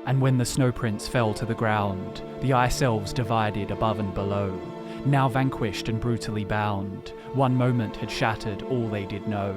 And when the Snow Prince fell to the ground, the Ice Elves divided above and below. Now vanquished and brutally bound, one moment had shattered all they did know.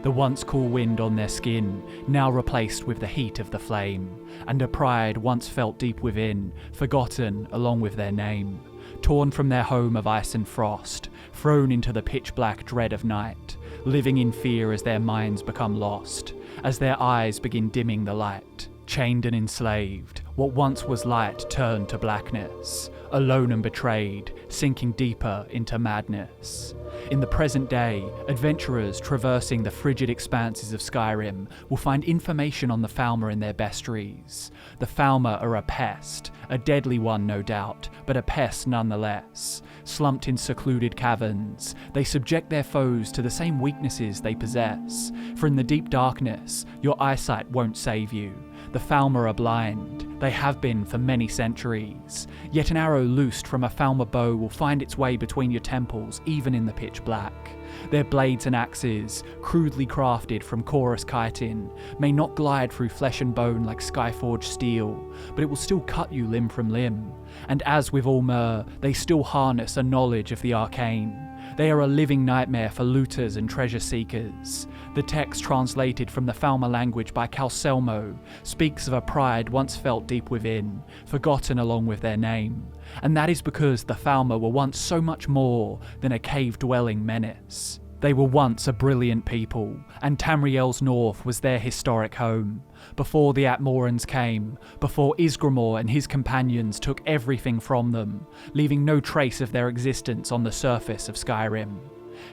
The once cool wind on their skin, now replaced with the heat of the flame, and a pride once felt deep within, forgotten along with their name. Torn from their home of ice and frost, thrown into the pitch-black dread of night, living in fear as their minds become lost, as their eyes begin dimming the light. Chained and enslaved, what once was light turned to blackness, alone and betrayed, sinking deeper into madness. In the present day, adventurers traversing the frigid expanses of Skyrim will find information on the Falmer in their bestiaries. The Falmer are a pest, a deadly one no doubt, but a pest nonetheless. Slumped in secluded caverns, they subject their foes to the same weaknesses they possess, for in the deep darkness, your eyesight won't save you. The Falmer are blind, they have been for many centuries, yet an arrow loosed from a Falmer bow will find its way between your temples even in the pitch black. Their blades and axes, crudely crafted from chorus chitin, may not glide through flesh and bone like skyforged steel, but it will still cut you limb from limb. And as with all Mer, they still harness a knowledge of the arcane. They are a living nightmare for looters and treasure seekers. The text translated from the Falmer language by Calselmo speaks of a pride once felt deep within, forgotten along with their name. And that is because the Falmer were once so much more than a cave-dwelling menace. They were once a brilliant people, and Tamriel's north was their historic home. Before the Atmorans came, before Isgramor and his companions took everything from them, leaving no trace of their existence on the surface of Skyrim.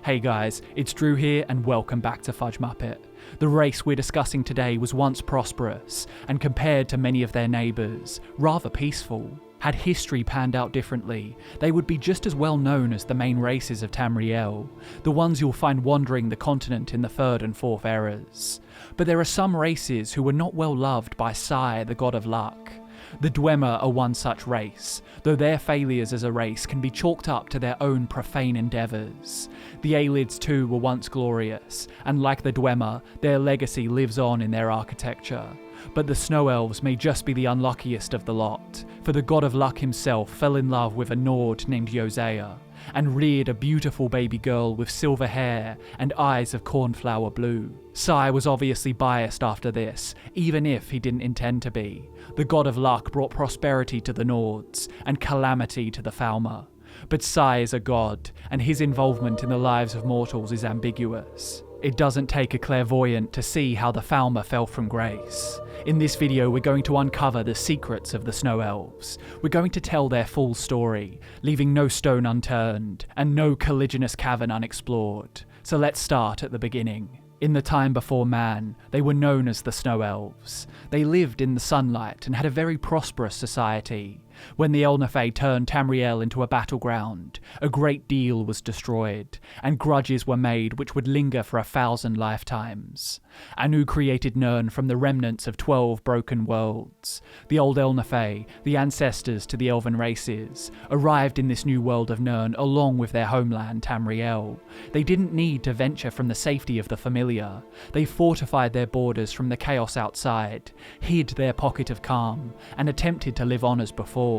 Hey guys, it's Drew here and welcome back to Fudge Muppet. The race we're discussing today was once prosperous, and compared to many of their neighbours, rather peaceful. Had history panned out differently, they would be just as well known as the main races of Tamriel, the ones you'll find wandering the continent in the 3rd and 4th eras. But there are some races who were not well loved by Sai, the god of luck. The Dwemer are one such race, though their failures as a race can be chalked up to their own profane endeavours. The Aelids too were once glorious, and like the Dwemer, their legacy lives on in their architecture. But the Snow Elves may just be the unluckiest of the lot, for the god of luck himself fell in love with a Nord named Yosea, and reared a beautiful baby girl with silver hair and eyes of cornflower blue. Sai was obviously biased after this, even if he didn't intend to be. The god of luck brought prosperity to the Nords, and calamity to the Falmer. But Sai is a god, and his involvement in the lives of mortals is ambiguous. It doesn't take a clairvoyant to see how the Falmer fell from grace. In this video we're going to uncover the secrets of the Snow Elves. We're going to tell their full story, leaving no stone unturned, and no colliginous cavern unexplored. So let's start at the beginning. In the time before man, they were known as the Snow Elves. They lived in the sunlight and had a very prosperous society. When the Elnafey turned Tamriel into a battleground, a great deal was destroyed, and grudges were made which would linger for 1,000 lifetimes. Anu created Nirn from the remnants of 12 broken worlds. The old Elnafey, the ancestors to the elven races, arrived in this new world of Nirn along with their homeland Tamriel. They didn't need to venture from the safety of the familiar. They fortified their borders from the chaos outside, hid their pocket of calm, and attempted to live on as before.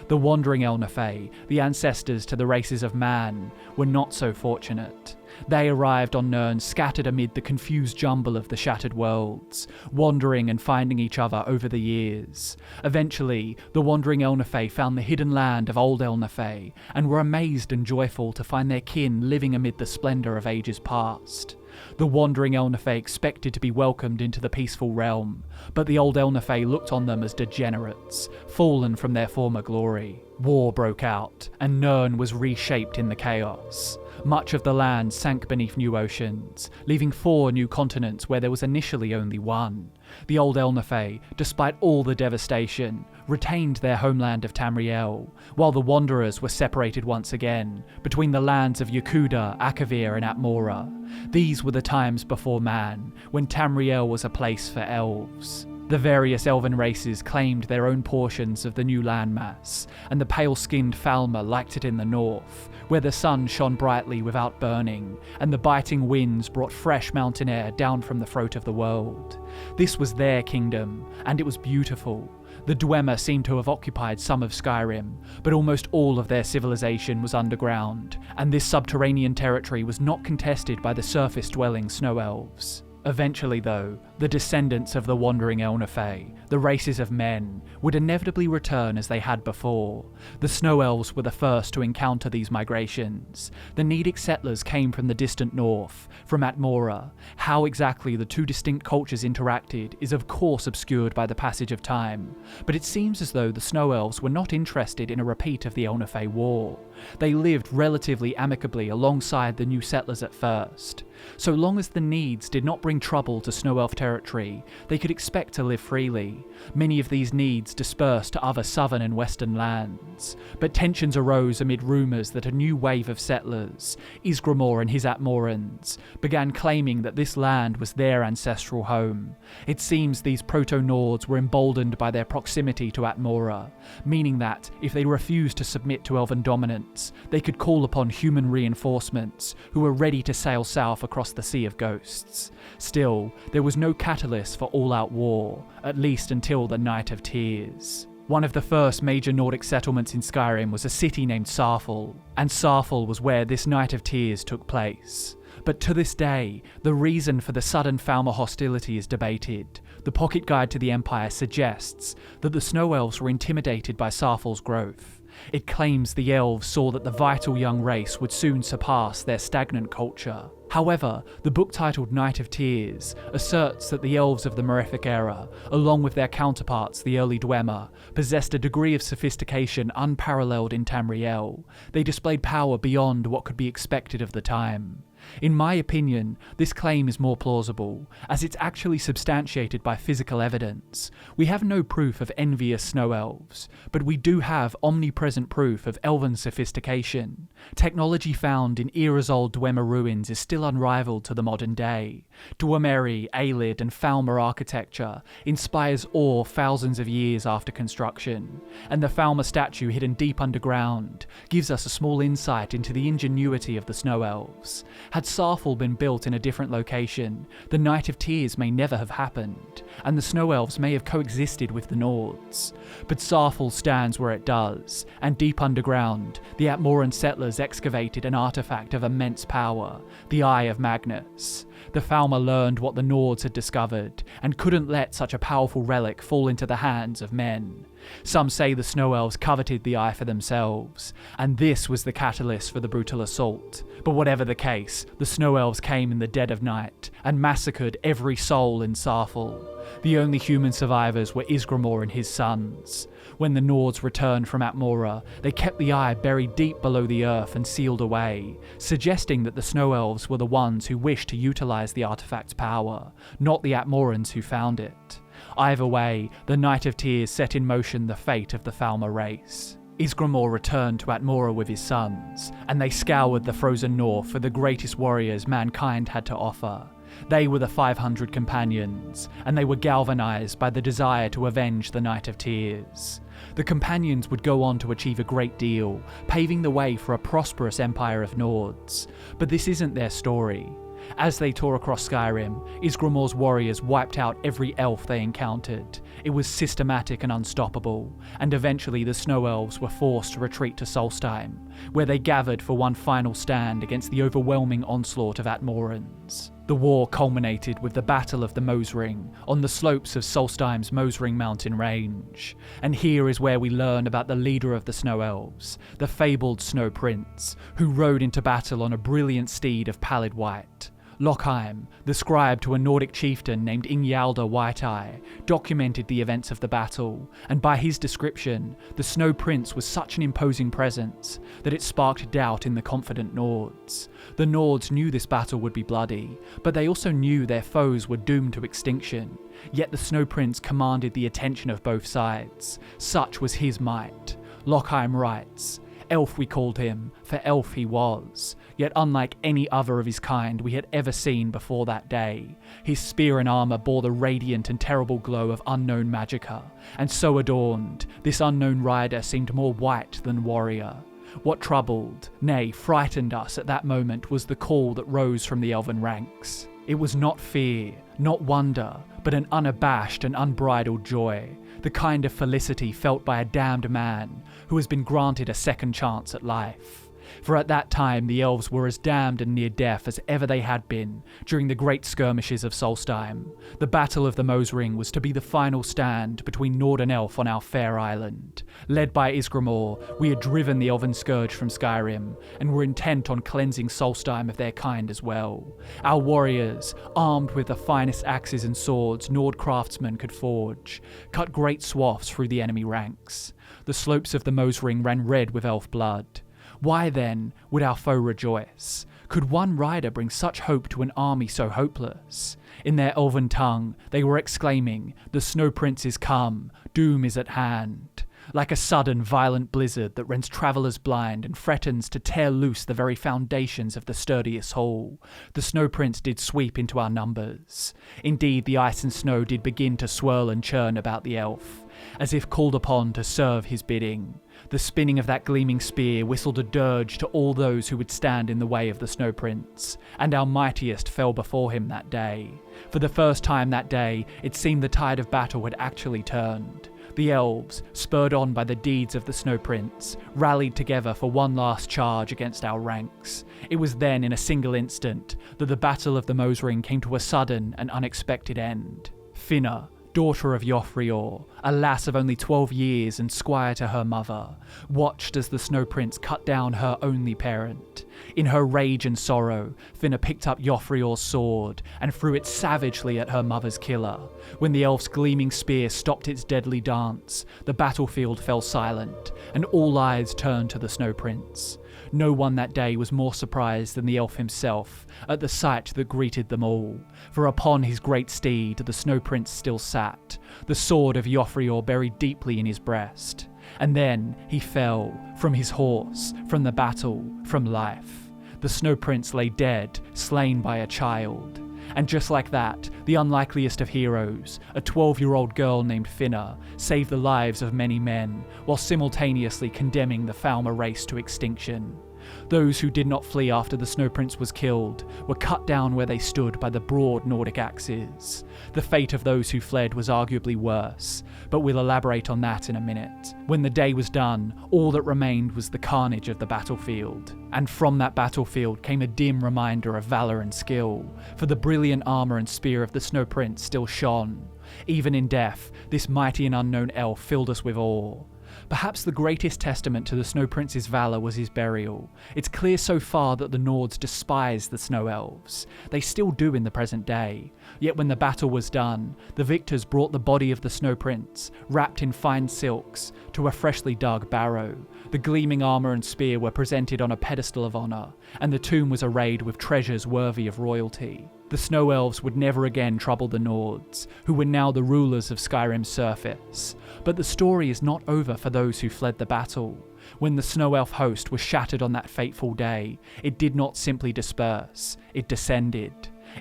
The wandering Elnafey, the ancestors to the races of man, were not so fortunate. They arrived on Nirn scattered amid the confused jumble of the shattered worlds, wandering and finding each other over the years. Eventually, the wandering Elnafey found the hidden land of old Elnafey, and were amazed and joyful to find their kin living amid the splendour of ages past. The wandering Elnafey expected to be welcomed into the peaceful realm, but the old Elnafey looked on them as degenerates, fallen from their former glory. War broke out, and Nirn was reshaped in the chaos. Much of the land sank beneath new oceans, leaving 4 new continents where there was initially only one. The old Elnafey, despite all the devastation, retained their homeland of Tamriel, while the Wanderers were separated once again, between the lands of Yakuda, Akavir and Atmora. These were the times before man, when Tamriel was a place for elves. The various elven races claimed their own portions of the new landmass, and the pale-skinned Falmer liked it in the north, where the sun shone brightly without burning, and the biting winds brought fresh mountain air down from the throat of the world. This was their kingdom, and it was beautiful. The Dwemer seemed to have occupied some of Skyrim, but almost all of their civilization was underground, and this subterranean territory was not contested by the surface-dwelling Snow Elves. Eventually, though, the descendants of the wandering Elnafey, the races of men, would inevitably return as they had before. The Snow Elves were the first to encounter these migrations. The Nedic settlers came from the distant north, from Atmora. How exactly the two distinct cultures interacted is of course obscured by the passage of time, but it seems as though the Snow Elves were not interested in a repeat of the Elnafey War. They lived relatively amicably alongside the new settlers at first. So long as the Needs did not bring trouble to Snow Elf territory, they could expect to live freely. Many of these Needs dispersed to other southern and western lands, but tensions arose amid rumours that a new wave of settlers, Ysgramor and his Atmorans, began claiming that this land was their ancestral home. It seems these Proto-Nords were emboldened by their proximity to Atmora, meaning that if they refused to submit to Elven dominance, they could call upon human reinforcements who were ready to sail south across the Sea of Ghosts. Still, there was no catalyst for all-out war, at least until the Night of Tears. One of the first major Nordic settlements in Skyrim was a city named Sarfall, and Sarfall was where this Night of Tears took place. But to this day, the reason for the sudden Falmer hostility is debated. The Pocket Guide to the Empire suggests that the Snow Elves were intimidated by Sarfall's growth. It claims the elves saw that the vital young race would soon surpass their stagnant culture. However, the book titled Night of Tears asserts that the elves of the Malefic era, along with their counterparts the early Dwemer, possessed a degree of sophistication unparalleled in Tamriel. They displayed power beyond what could be expected of the time. In my opinion, this claim is more plausible, as it's actually substantiated by physical evidence. We have no proof of envious Snow Elves, but we do have omnipresent proof of elven sophistication. Technology found in eras-old Dwemer ruins is still unrivaled to the modern day. Dwemeri, Aelid and Falmer architecture inspires awe thousands of years after construction, and the Falmer statue hidden deep underground gives us a small insight into the ingenuity of the Snow Elves. Had Sarfall been built in a different location, the Night of Tears may never have happened, and the Snow Elves may have coexisted with the Nords. But Sarfall stands where it does, and deep underground, the Atmoran settlers excavated an artifact of immense power, the Eye of Magnus. The Falmer learned what the Nords had discovered, and couldn't let such a powerful relic fall into the hands of men. Some say the Snow Elves coveted the eye for themselves, and this was the catalyst for the brutal assault. But whatever the case, the Snow Elves came in the dead of night, and massacred every soul in Sarfall. The only human survivors were Ysgramor and his sons. When the Nords returned from Atmora, they kept the eye buried deep below the earth and sealed away, suggesting that the Snow Elves were the ones who wished to utilize the artifact's power, not the Atmorans who found it. Either way, the Night of Tears set in motion the fate of the Falmer race. Ysgramor returned to Atmora with his sons, and they scoured the frozen north for the greatest warriors mankind had to offer. They were the 500 companions, and they were galvanized by the desire to avenge the Night of Tears. The companions would go on to achieve a great deal, paving the way for a prosperous empire of Nords. But this isn't their story. As they tore across Skyrim, Ysgramor's warriors wiped out every elf they encountered. It was systematic and unstoppable, and eventually the Snow Elves were forced to retreat to Solstheim, where they gathered for one final stand against the overwhelming onslaught of Atmorans. The war culminated with the Battle of the Moesring on the slopes of Solstheim's Moesring mountain range, and here is where we learn about the leader of the Snow Elves, the fabled Snow Prince, who rode into battle on a brilliant steed of pallid white. Lochheim, the scribe to a Nordic chieftain named Ingjaldr White-Eye, documented the events of the battle, and by his description, the Snow Prince was such an imposing presence that it sparked doubt in the confident Nords. The Nords knew this battle would be bloody, but they also knew their foes were doomed to extinction. Yet the Snow Prince commanded the attention of both sides. Such was his might. Lochheim writes, "Elf we called him, for elf he was, yet unlike any other of his kind we had ever seen before that day. His spear and armour bore the radiant and terrible glow of unknown magicka, and so adorned, this unknown rider seemed more white than warrior. What troubled, nay, frightened us at that moment was the call that rose from the elven ranks. It was not fear, not wonder, but an unabashed and unbridled joy. the kind of felicity felt by a damned man who has been granted a second chance at life. For at that time the elves were as damned and near death as ever they had been during the great skirmishes of Solstheim. The Battle of the Moesring was to be the final stand between Nord and Elf on our fair island. Led by Isgramor, we had driven the Elven Scourge from Skyrim, and were intent on cleansing Solstheim of their kind as well. Our warriors, armed with the finest axes and swords Nord craftsmen could forge, cut great swaths through the enemy ranks. The slopes of the Moesring ran red with elf blood. Why then would our foe rejoice? Could one rider bring such hope to an army so hopeless? In their elven tongue, they were exclaiming, "The Snow Prince is come, doom is at hand." Like a sudden, violent blizzard that rends travellers blind and threatens to tear loose the very foundations of the sturdiest hall, the Snow Prince did sweep into our numbers. Indeed, the ice and snow did begin to swirl and churn about the elf, as if called upon to serve his bidding. The spinning of that gleaming spear whistled a dirge to all those who would stand in the way of the Snow Prince, and our mightiest fell before him that day. For the first time that day, it seemed the tide of battle had actually turned. The elves, spurred on by the deeds of the Snow Prince, rallied together for one last charge against our ranks. It was then, in a single instant, that the Battle of the Moesring came to a sudden and unexpected end. Finna, daughter of Auri-El, a lass of only 12 years and squire to her mother, watched as the Snow Prince cut down her only parent. In her rage and sorrow, Finna picked up Auri-El's sword and threw it savagely at her mother's killer. When the elf's gleaming spear stopped its deadly dance, the battlefield fell silent, and all eyes turned to the Snow Prince. No one that day was more surprised than the elf himself at the sight that greeted them all, for upon his great steed the Snow Prince still sat, the sword of Auri-El buried deeply in his breast. And then he fell, from his horse, from the battle, from life. The Snow Prince lay dead, slain by a child. And just like that, the unlikeliest of heroes, a 12-year-old girl named Finna, saved the lives of many men, while simultaneously condemning the Falmer race to extinction. Those who did not flee after the Snow Prince was killed were cut down where they stood by the broad Nordic axes. The fate of those who fled was arguably worse, but we'll elaborate on that in a minute. When the day was done, all that remained was the carnage of the battlefield. And from that battlefield came a dim reminder of valour and skill, for the brilliant armour and spear of the Snow Prince still shone. Even in death, this mighty and unknown elf filled us with awe. Perhaps the greatest testament to the Snow Prince's valour was his burial. It's clear so far that the Nords despised the Snow Elves. They still do in the present day. Yet when the battle was done, the victors brought the body of the Snow Prince, wrapped in fine silks, to a freshly dug barrow. The gleaming armour and spear were presented on a pedestal of honour, and the tomb was arrayed with treasures worthy of royalty. The Snow Elves would never again trouble the Nords, who were now the rulers of Skyrim's surface. But the story is not over for those who fled the battle. When the Snow Elf host was shattered on that fateful day, it did not simply disperse, it descended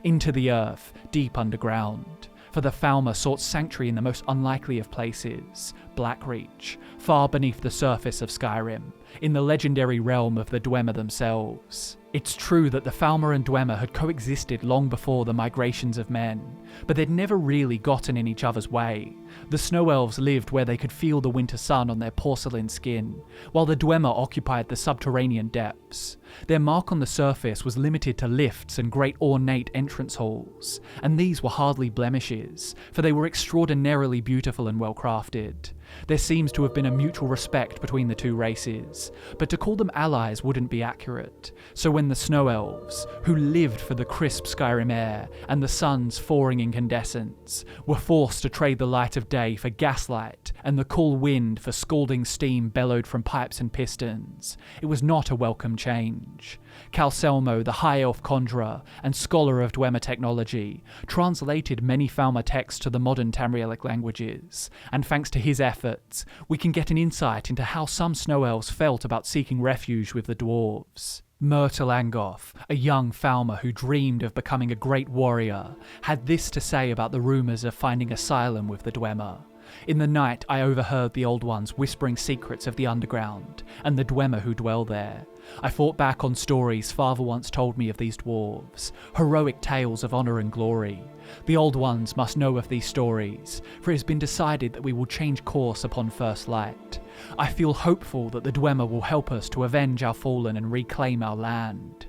into the earth, deep underground. For the Falmer sought sanctuary in the most unlikely of places, Blackreach, far beneath the surface of Skyrim, in the legendary realm of the Dwemer themselves. It's true that the Falmer and Dwemer had coexisted long before the migrations of men, but they'd never really gotten in each other's way. The Snow Elves lived where they could feel the winter sun on their porcelain skin, while the Dwemer occupied the subterranean depths. Their mark on the surface was limited to lifts and great ornate entrance halls, and these were hardly blemishes, for they were extraordinarily beautiful and well crafted. There seems to have been a mutual respect between the two races, but to call them allies wouldn't be accurate. So when the Snow Elves, who lived for the crisp Skyrim air and the sun's thawing incandescence, were forced to trade the light of day for gaslight and the cool wind for scalding steam bellowed from pipes and pistons, it was not a welcome change. Calselmo, the High Elf conjurer and scholar of Dwemer technology, translated many Falmer texts to the modern Tamrielic languages, and thanks to his efforts, we can get an insight into how some Snow Elves felt about seeking refuge with the dwarves. Myrtle Angoth, a young Falmer who dreamed of becoming a great warrior, had this to say about the rumours of finding asylum with the Dwemer. In the night I overheard the Old Ones whispering secrets of the underground, and the Dwemer who dwell there. I thought back on stories father once told me of these dwarves, heroic tales of honour and glory. The Old Ones must know of these stories, for it has been decided that we will change course upon first light. I feel hopeful that the Dwemer will help us to avenge our fallen and reclaim our land.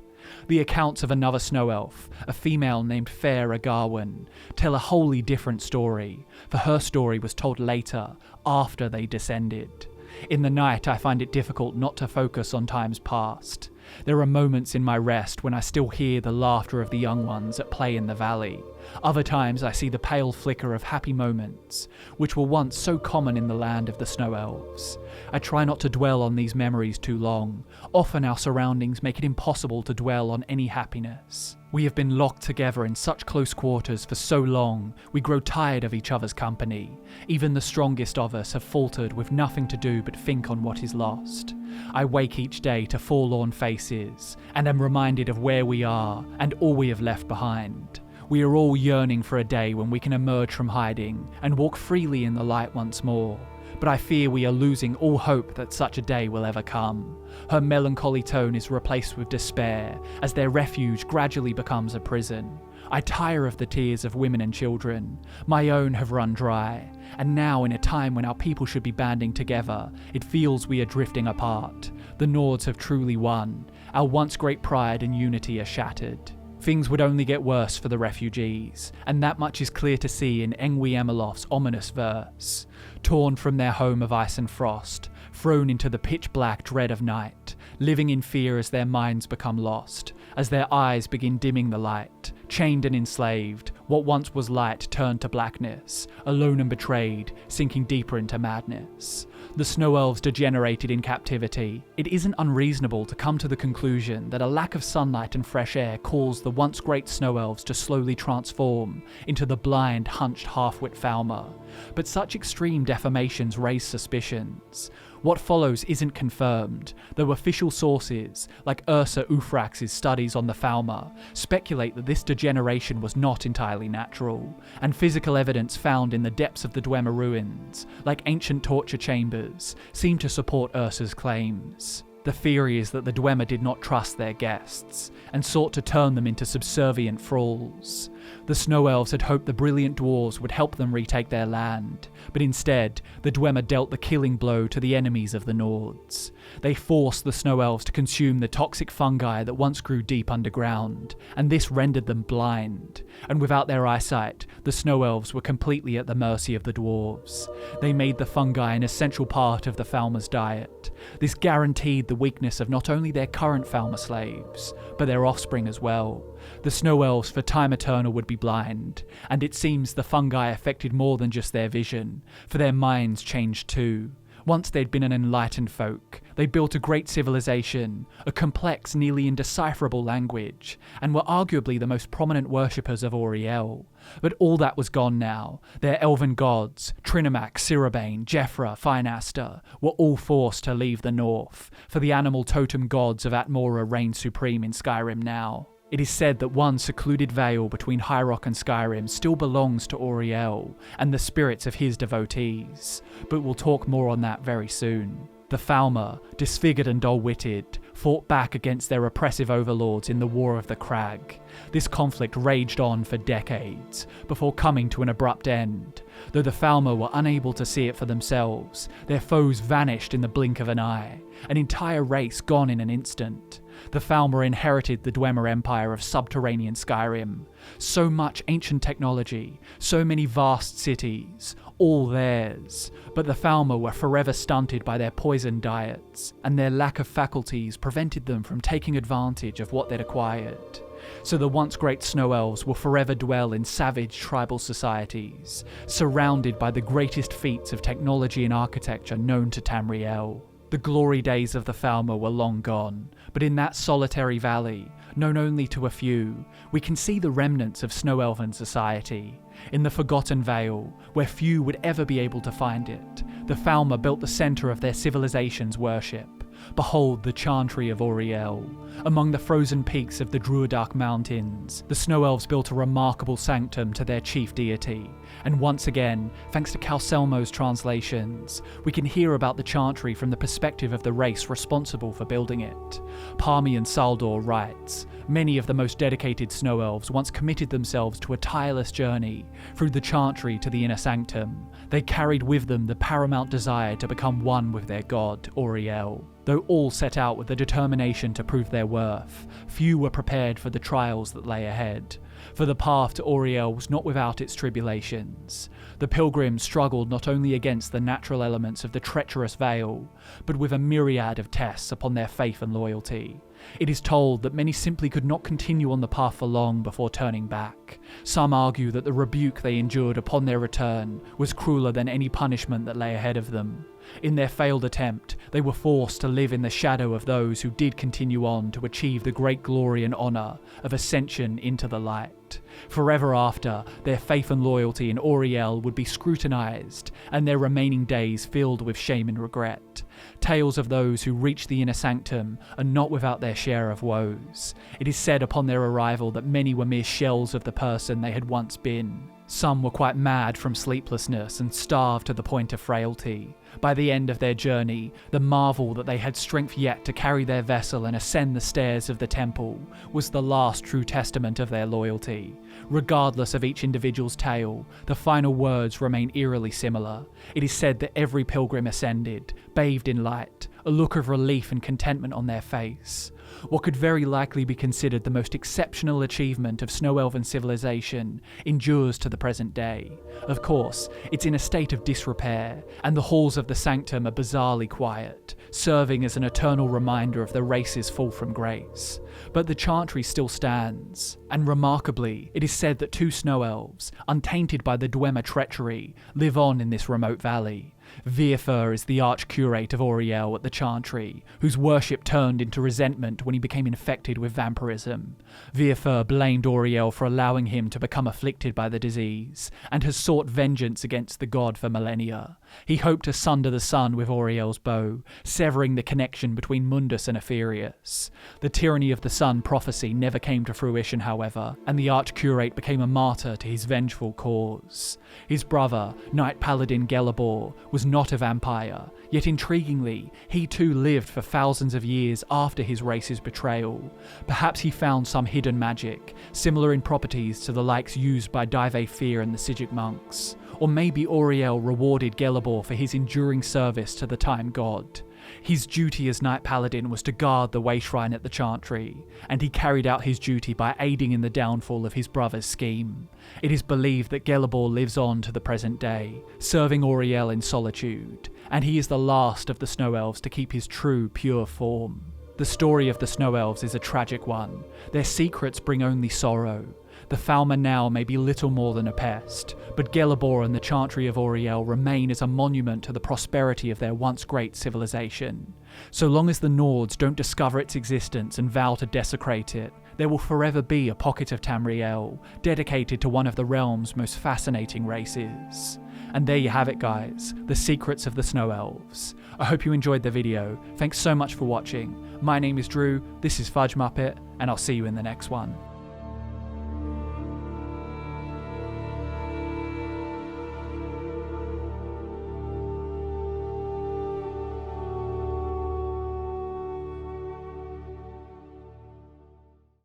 The accounts of another snow elf, a female named Fair Agarwin, tell a wholly different story, for her story was told later, after they descended. In the night I find it difficult not to focus on times past. There are moments in my rest when I still hear the laughter of the young ones at play in the valley. Other times I see the pale flicker of happy moments, which were once so common in the land of the Snow Elves. I try not to dwell on these memories too long. Often our surroundings make it impossible to dwell on any happiness. We have been locked together in such close quarters for so long, we grow tired of each other's company. Even the strongest of us have faltered with nothing to do but think on what is lost. I wake each day to forlorn faces, and am reminded of where we are and all we have left behind. We are all yearning for a day when we can emerge from hiding and walk freely in the light once more. But I fear we are losing all hope that such a day will ever come. Her melancholy tone is replaced with despair as their refuge gradually becomes a prison. I tire of the tears of women and children. My own have run dry, and now in a time when our people should be banding together, it feels we are drifting apart. The Nords have truly won. Our once great pride and unity are shattered. Things would only get worse for the refugees, and that much is clear to see in Engwy Emelof's ominous verse. Torn from their home of ice and frost, thrown into the pitch-black dread of night, living in fear as their minds become lost, as their eyes begin dimming the light, chained and enslaved, what once was light turned to blackness, alone and betrayed, sinking deeper into madness. The Snow Elves degenerated in captivity. It isn't unreasonable to come to the conclusion that a lack of sunlight and fresh air caused the once great Snow Elves to slowly transform into the blind, hunched half-wit Falmer. But such extreme deformations raise suspicions. What follows isn't confirmed, though official sources, like Ursa Ufrax's studies on the Falmer, speculate that this degeneration was not entirely natural, and physical evidence found in the depths of the Dwemer ruins, like ancient torture chambers, seem to support Ursa's claims. The theory is that the Dwemer did not trust their guests, and sought to turn them into subservient thralls. The Snow Elves had hoped the brilliant dwarves would help them retake their land, but instead, the Dwemer dealt the killing blow to the enemies of the Nords. They forced the Snow Elves to consume the toxic fungi that once grew deep underground, and this rendered them blind. And without their eyesight, the Snow Elves were completely at the mercy of the dwarves. They made the fungi an essential part of the Falmer's diet. This guaranteed the weakness of not only their current Falmer slaves, but their offspring as well. The Snow Elves for time eternal would be blind, and it seems the fungi affected more than just their vision, for their minds changed too. Once they'd been an enlightened folk, they built a great civilization, a complex, nearly indecipherable language, and were arguably the most prominent worshippers of Auri-El. But all that was gone now. Their elven gods, Trinomac, Ciribane, Jeffra, Finaster, were all forced to leave the north, for the animal totem gods of Atmora reign supreme in Skyrim now. It is said that one secluded vale between High Rock and Skyrim still belongs to Auri-El and the spirits of his devotees, but we'll talk more on that very soon. The Falmer, disfigured and dull-witted, fought back against their oppressive overlords in the War of the Crag. This conflict raged on for decades, before coming to an abrupt end. Though the Falmer were unable to see it for themselves, their foes vanished in the blink of an eye, an entire race gone in an instant. The Falmer inherited the Dwemer Empire of subterranean Skyrim. So much ancient technology, so many vast cities, all theirs. But the Falmer were forever stunted by their poison diets, and their lack of faculties prevented them from taking advantage of what they'd acquired. So the once great Snow Elves will forever dwell in savage tribal societies, surrounded by the greatest feats of technology and architecture known to Tamriel. The glory days of the Falmer were long gone, but in that solitary valley, known only to a few, we can see the remnants of Snow Elven society. In the Forgotten Vale, where few would ever be able to find it, the Falmer built the centre of their civilization's worship. Behold the Chantry of Auri-El. Among the frozen peaks of the Druidark Mountains, the Snow Elves built a remarkable sanctum to their chief deity, and once again, thanks to Calcelmo's translations, we can hear about the Chantry from the perspective of the race responsible for building it. Parmian Saldor writes, "Many of the most dedicated Snow Elves once committed themselves to a tireless journey through the Chantry to the inner sanctum. They carried with them the paramount desire to become one with their god, Auri-El. Though all set out with the determination to prove their worth, few were prepared for the trials that lay ahead. For the path to Auri-El was not without its tribulations. The pilgrims struggled not only against the natural elements of the treacherous Vale, but with a myriad of tests upon their faith and loyalty. It is told that many simply could not continue on the path for long before turning back. Some argue that the rebuke they endured upon their return was crueler than any punishment that lay ahead of them. In their failed attempt, they were forced to live in the shadow of those who did continue on to achieve the great glory and honour of ascension into the light. Forever after, their faith and loyalty in Auri-El would be scrutinised, and their remaining days filled with shame and regret. Tales of those who reach the inner sanctum are not without their share of woes. It is said upon their arrival that many were mere shells of the person they had once been. Some were quite mad from sleeplessness and starved to the point of frailty. By the end of their journey, the marvel that they had strength yet to carry their vessel and ascend the stairs of the temple was the last true testament of their loyalty. Regardless of each individual's tale, the final words remain eerily similar. It is said that every pilgrim ascended, bathed in light, a look of relief and contentment on their face. What could very likely be considered the most exceptional achievement of Snow Elven civilization endures to the present day. Of course, it's in a state of disrepair, and the halls of the sanctum are bizarrely quiet, serving as an eternal reminder of the race's fall from grace. But the Chantry still stands, and remarkably, it is said that 2 Snow Elves, untainted by the Dwemer treachery, live on in this remote valley. Vierfer is the arch-curate of Auri-El at the Chantry, whose worship turned into resentment when he became infected with vampirism. Vierfer blamed Auri-El for allowing him to become afflicted by the disease, and has sought vengeance against the god for millennia. He hoped to sunder the sun with Auri-El's bow, severing the connection between Mundus and Aetherius. The tyranny of the sun prophecy never came to fruition, however, and the arch-curate became a martyr to his vengeful cause. His brother, Knight Paladin Gelabor, was not a vampire, yet intriguingly, he too lived for thousands of years after his race's betrayal. Perhaps he found some hidden magic, similar in properties to the likes used by Dive Fear and the Sigic monks. Or maybe Auri-El rewarded Gelabor for his enduring service to the Time God. His duty as Knight Paladin was to guard the way shrine at the Chantry, and he carried out his duty by aiding in the downfall of his brother's scheme. It is believed that Gelabor lives on to the present day, serving Auri-El in solitude, and he is the last of the Snow Elves to keep his true, pure form. The story of the Snow Elves is a tragic one. Their secrets bring only sorrow. The Falmer now may be little more than a pest, but Gelabor and the Chantry of Auri-El remain as a monument to the prosperity of their once great civilization. So long as the Nords don't discover its existence and vow to desecrate it, there will forever be a pocket of Tamriel dedicated to one of the realm's most fascinating races. And there you have it, guys, the secrets of the Snow Elves. I hope you enjoyed the video. Thanks so much for watching. My name is Drew, this is Fudge Muppet, and I'll see you in the next one.